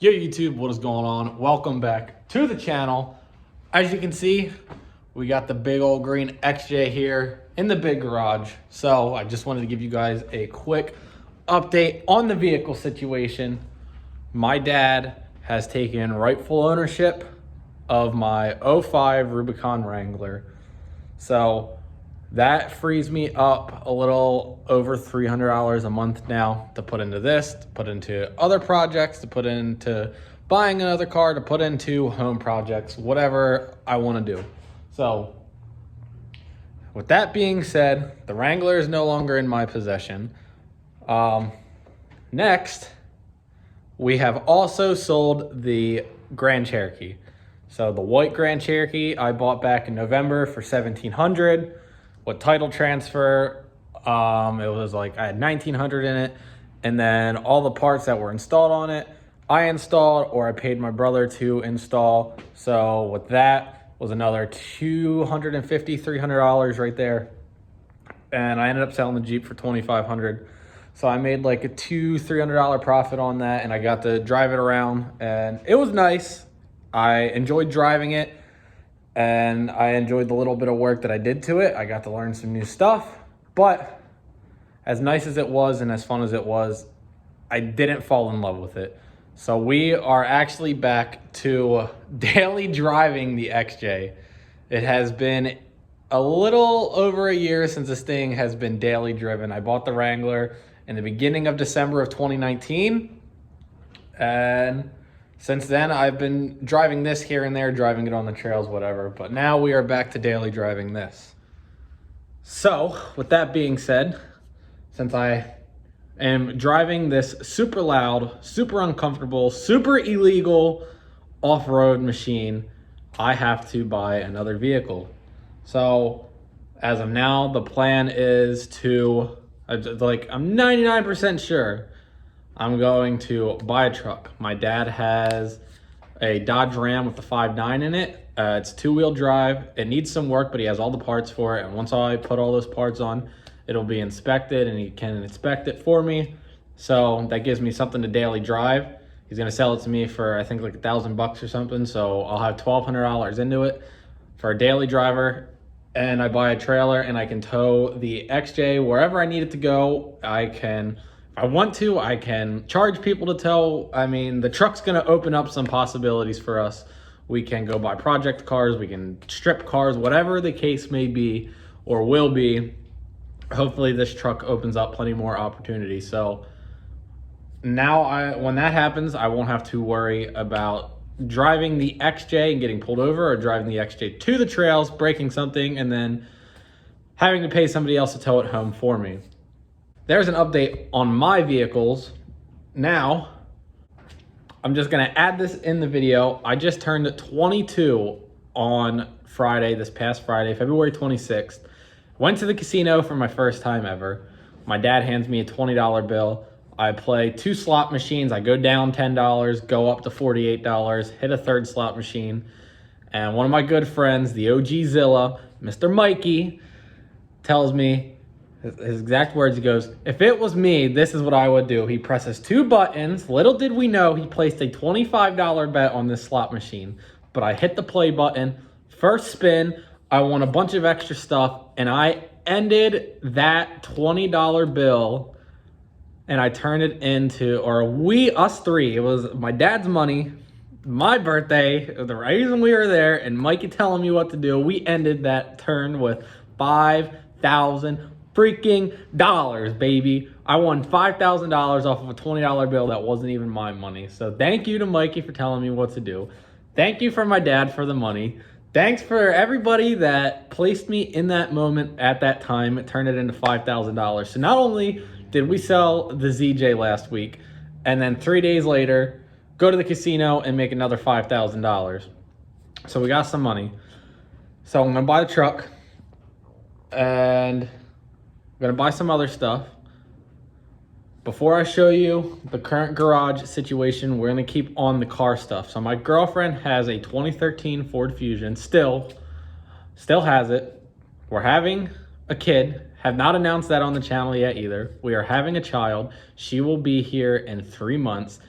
Yo YouTube, what is going on? Welcome back to the channel. As you can see, we got the big old green XJ here in the big garage. So I just wanted to give you guys a quick update on the vehicle situation. My dad has taken rightful ownership of my '05 Rubicon Wrangler. So that frees me up a little over $300 a month now to put into this, to put into other projects, to put into buying another car, to put into home projects, whatever I want to do. So with that being said, the Wrangler is no longer in my possession. Next, we have also sold the Grand Cherokee. So the white Grand Cherokee I bought back in November for $1,700. With title transfer, it was like I had $1,900 in it, and then all the parts that were installed on it, I installed or I paid my brother to install. So with that was another $250, $300 right there, and I ended up selling the Jeep for $2,500. So I made like a $300 profit on that, and I got to drive it around, and it was nice. I enjoyed driving it. And I enjoyed the little bit of work that I did to it. I got to learn some new stuff. But as nice as it was and as fun as it was, I didn't fall in love with it. So we are actually back to daily driving the XJ. It has been a little over a year since this thing has been daily driven. I bought the Wrangler in the beginning of December of 2019. And since then, I've been driving this here and there, driving it on the trails, whatever. But now we are back to daily driving this. So, with that being said, since I am driving this super loud, super uncomfortable, super illegal off-road machine, I have to buy another vehicle. So, as of now, the plan is to, I'm 99% sure, I'm going to buy a truck. My dad has a Dodge Ram with the 5.9 in it. It's two-wheel drive. It needs some work, but he has all the parts for it. And once I put all those parts on, it'll be inspected, and he can inspect it for me. So that gives me something to daily drive. He's gonna sell it to me for, I think, like $1,000 or something. So I'll have $1,200 into it for a daily driver. And I buy a trailer, and I can tow the XJ wherever I need it to go. I want to, I can charge people to tow. I mean, the truck's gonna open up some possibilities for us. We can go buy project cars, we can strip cars, whatever the case may be or will be. Hopefully this truck opens up plenty more opportunities. So now when that happens, I won't have to worry about driving the XJ and getting pulled over, or driving the XJ to the trails, breaking something, and then having to pay somebody else to tow it home for me. There's an update on my vehicles. Now, I'm just gonna add this in the video. I just turned 22 on Friday, this past Friday, February 26th. Went to the casino for my first time ever. My dad hands me a $20 bill. I play 2 slot machines. I go down $10, go up to $48, hit a third slot machine. And one of my good friends, the OG Zilla, Mr. Mikey, tells me, his exact words, he goes, "If it was me, this is what I would do." He presses 2 buttons. Little did we know he placed a $25 bet on this slot machine. But I hit the play button. First spin, I won a bunch of extra stuff, and I ended that $20 bill, and I turned it into, us three, it was my dad's money, my birthday, the reason we were there, and Mikey telling me what to do. We ended that turn with $5,000 freaking dollars, baby. I won $5,000 off of a $20 bill that wasn't even my money. So thank you to Mikey for telling me what to do. Thank you for my dad for the money. Thanks for everybody that placed me in that moment at that time. It turned it into $5,000. So not only did we sell the ZJ last week, and then 3 days later, go to the casino and make another $5,000. So we got some money. So I'm gonna buy the truck, and I'm gonna buy some other stuff. Before I show you the current garage situation, we're gonna keep on the car stuff. So my girlfriend has a 2013 Ford Fusion, still has it. We're having a kid, have not announced that on the channel yet either. We are having a child. She will be here in 3 months.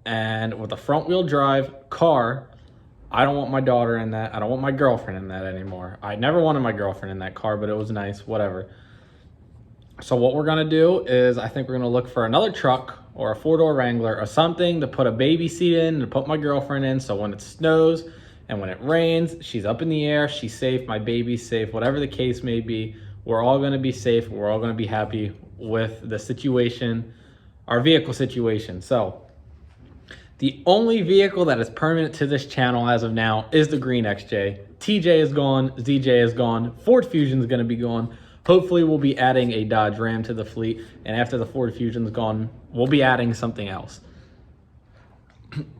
And with a front wheel drive car, I don't want my daughter in that. I don't want my girlfriend in that anymore. I never wanted my girlfriend in that car, but it was nice, whatever. So what we're gonna do is I think we're gonna look for another truck or a 4-door Wrangler or something to put a baby seat in, to put my girlfriend in, so when it snows and when it rains, she's up in the air, she's safe, my baby's safe, whatever the case may be, we're all gonna be safe, we're all gonna be happy with the situation, our vehicle situation. So the only vehicle that is permanent to this channel as of now is the green XJ. TJ is gone, ZJ is gone, Ford Fusion is gonna be gone. Hopefully we'll be adding a Dodge Ram to the fleet, and after the Ford Fusion's gone, we'll be adding something else.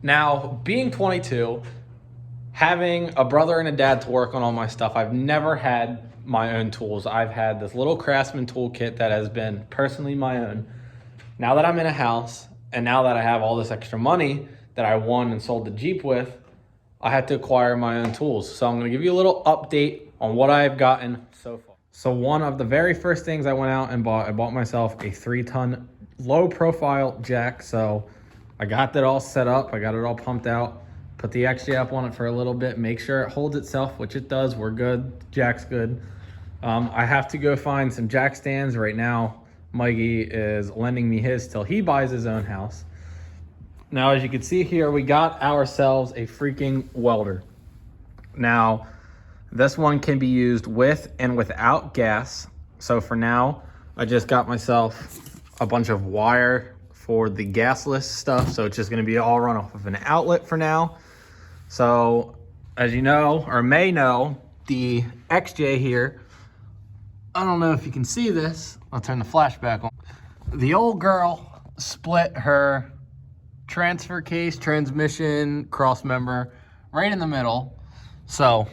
Now, being 22, having a brother and a dad to work on all my stuff, I've never had my own tools. I've had this little Craftsman toolkit that has been personally my own. Now that I'm in a house, and now that I have all this extra money that I won and sold the Jeep with, I had to acquire my own tools. So I'm gonna give you a little update on what I've gotten so far. So one of the very first things I went out and bought, I bought myself a 3-ton low profile jack. So I got that all set up. I got it all pumped out, put the XJ up on it for a little bit, make sure it holds itself, which it does. We're good, jack's good. I have to go find some jack stands right now. Mikey is lending me his till he buys his own house. Now, as you can see here, we got ourselves a freaking welder. Now, this one can be used with and without gas. So for now, I just got myself a bunch of wire for the gasless stuff. So it's just gonna be all run off of an outlet for now. So as you know, or may know, the XJ here, I don't know if you can see this. I'll turn the flash back on. The old girl split her transfer case, transmission, cross member right in the middle. So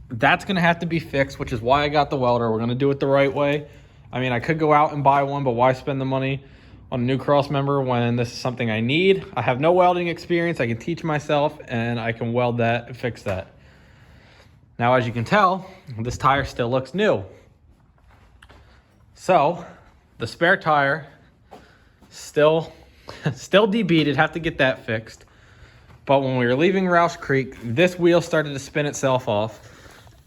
that's gonna have to be fixed, which is why I got the welder. We're gonna do it the right way. I mean, I could go out and buy one, but why spend the money on a new cross member when this is something I need? I have no welding experience. I can teach myself and I can weld that and fix that. Now, as you can tell, this tire still looks new. So the spare tire still DB'd. Have to get that fixed. But when we were leaving Roush Creek, this wheel started to spin itself off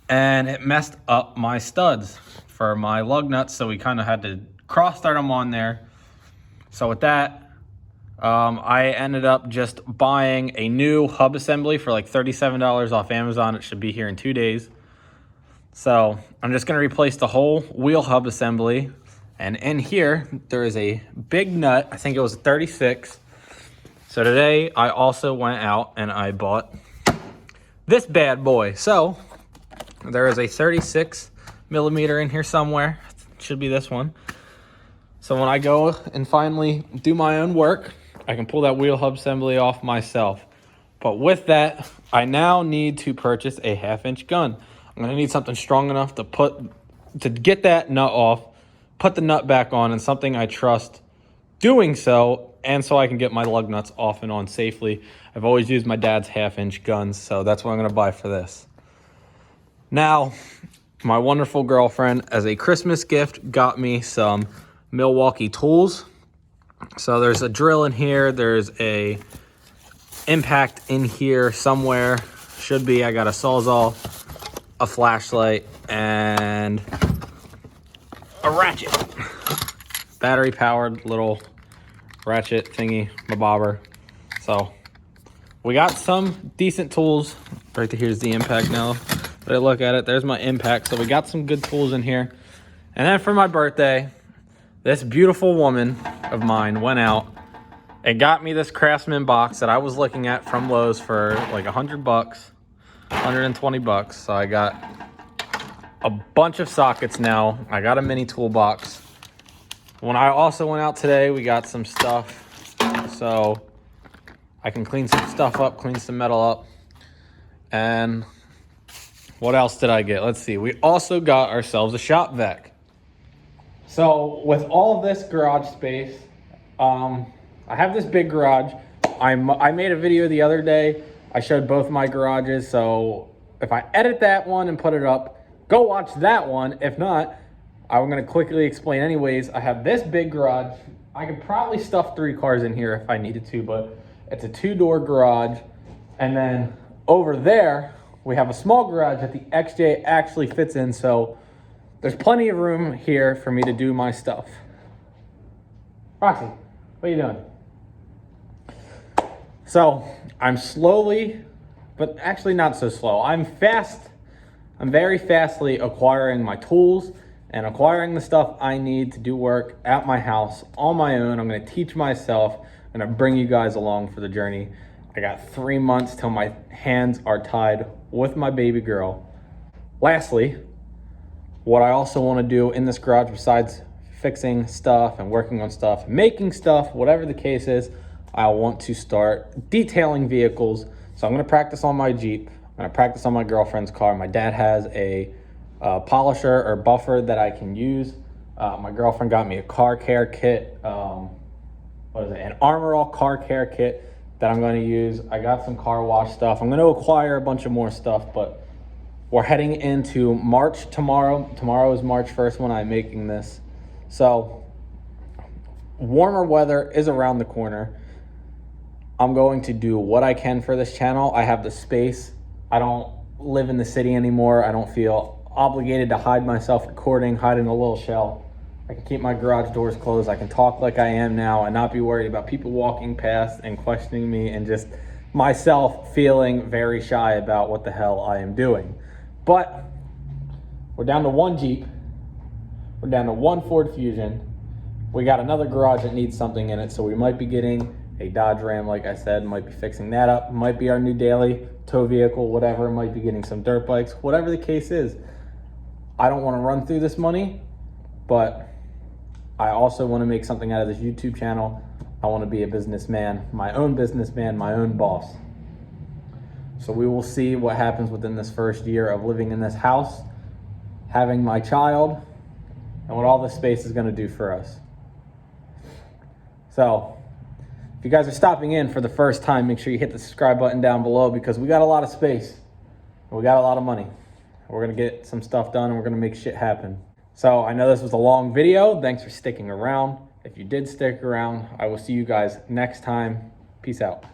and it messed up my studs for my lug nuts. So we kind of had to cross start them on there. So with that, I ended up just buying a new hub assembly for like $37 off Amazon. It should be here in 2 days. So I'm just gonna replace the whole wheel hub assembly. And in here, there is a big nut. I think it was a 36. So today I also went out and I bought this bad boy. So there is a 36 millimeter in here somewhere. It should be this one. So when I go and finally do my own work, I can pull that wheel hub assembly off myself. But with that, I now need to purchase a 1/2-inch gun. I'm gonna need something strong enough to get that nut off, put the nut back on, and something I trust doing so, and so I can get my lug nuts off and on safely. I've always used my dad's 1/2-inch guns, so that's what I'm gonna buy for this. Now, my wonderful girlfriend, as a Christmas gift, got me some Milwaukee tools. So there's a drill in here, there's a impact in here somewhere, should be. I got a Sawzall, a flashlight, and a ratchet. Battery powered little ratchet thingy, my bobber. So we got some decent tools. Right here's the impact now. But I look at it, there's my impact. So we got some good tools in here. And then for my birthday, this beautiful woman of mine went out and got me this Craftsman box that I was looking at from Lowe's for like $100, $120. So I got a bunch of sockets now. I got a mini toolbox. When I also went out today, we got some stuff so I can clean some stuff up, clean some metal up. And what else did I get? Let's see. We also got ourselves a shop vac. So with all of this garage space, I have this big garage. I made a video the other day. I showed both my garages. So if I edit that one and put it up, go watch that one. If not, I'm going to quickly explain anyways. I have this big garage. I could probably stuff 3 cars in here if I needed to, but It's a 2-door garage. And then over there, we have a small garage that the XJ actually fits in. So there's plenty of room here for me to do my stuff. Roxy, what are you doing? So I'm slowly, but actually not so slow. I'm very fastly acquiring my tools and acquiring the stuff I need to do work at my house on my own. I'm gonna teach myself. I'm gonna bring you guys along for the journey. I got 3 months till my hands are tied with my baby girl. Lastly, what I also wanna do in this garage, besides fixing stuff and working on stuff, making stuff, whatever the case is, I want to start detailing vehicles. So I'm gonna practice on my Jeep. I'm gonna practice on my girlfriend's car. My dad has a polisher or buffer that I can use. My girlfriend got me a car care kit. What is it? An Armor All car care kit that I'm going to use. I got some car wash stuff. I'm going to acquire a bunch of more stuff, but we're heading into March tomorrow. Tomorrow is March 1st when I'm making this. So warmer weather is around the corner. I'm going to do what I can for this channel. I have the space. I don't live in the city anymore. I don't feel obligated to hide myself recording, hide in a little shell. I can keep my garage doors closed. I can talk like I am now and not be worried about people walking past and questioning me, and just myself feeling very shy about what the hell I am doing. But we're down to 1 Jeep. We're down to 1 Ford Fusion. We got another garage that needs something in it, so we might be getting a Dodge Ram, like I said, might be fixing that up. Might be our new daily tow vehicle, whatever. Might be getting some dirt bikes, whatever the case is. I don't want to run through this money, but I also want to make something out of this YouTube channel. I want to be a businessman, my own boss. So we will see what happens within this first year of living in this house, having my child, and what all this space is going to do for us. So if you guys are stopping in for the first time, make sure you hit the subscribe button down below, because we got a lot of space and we got a lot of money. We're going to get some stuff done and we're going to make shit happen. So I know this was a long video. Thanks for sticking around. If you did stick around, I will see you guys next time. Peace out.